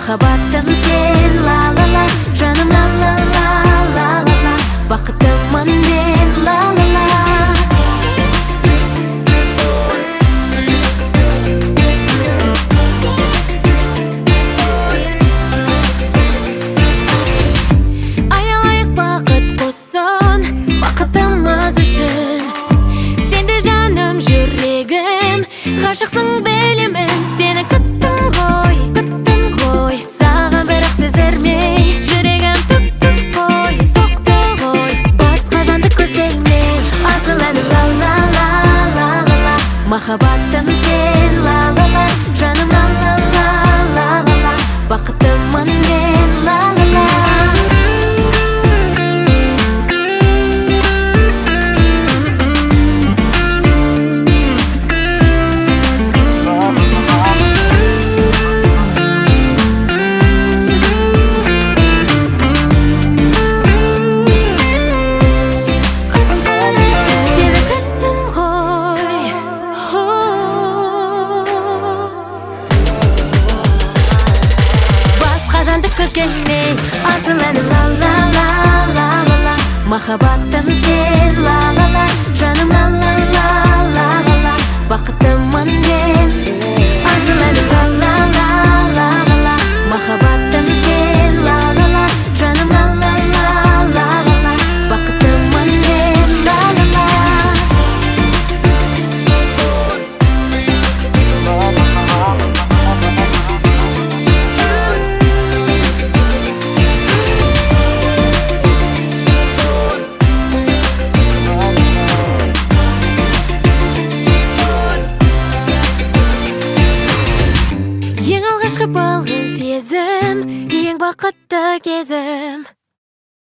Махаббатым сен, ла-ла-ла, жаным, ла-ла-ла-ла-ла-ла, бақытымын мен, ла-ла-ла. Аялайық бақыт қосын, бақытымыз үшін. Сен де жаным, жүрегім, ғашықсың білемін. Сені күттім ғой, саған бірақ сездірмей. Жүрегім түп қой, соқты ғой, басқа жанды көз келмей. Асыл әнім, ла-ла-ла-ла-ла-ла, махаббатым сен, ла-ла-ла, жаным, ла-ла-ла-ла-ла-ла, бақытымын мен, ла-ла-ла. Көз келмей, асыл әнім, ла-ла-ла-ла-ла-ла, махаббатым сен, ла-ла-ла, жаным, ла-ла-ла-ла-ла-ла, бақытымын мен. Асыл әнім, ла-ла-ла-ла-ла-ла, махаббатым сен, ла-ла-ла, жаным, ла-ла-ла-ла-ла-ла, бақытымын мен, ла-ла-ла. Алғашқы балғын сезім, ең бақытты кезім.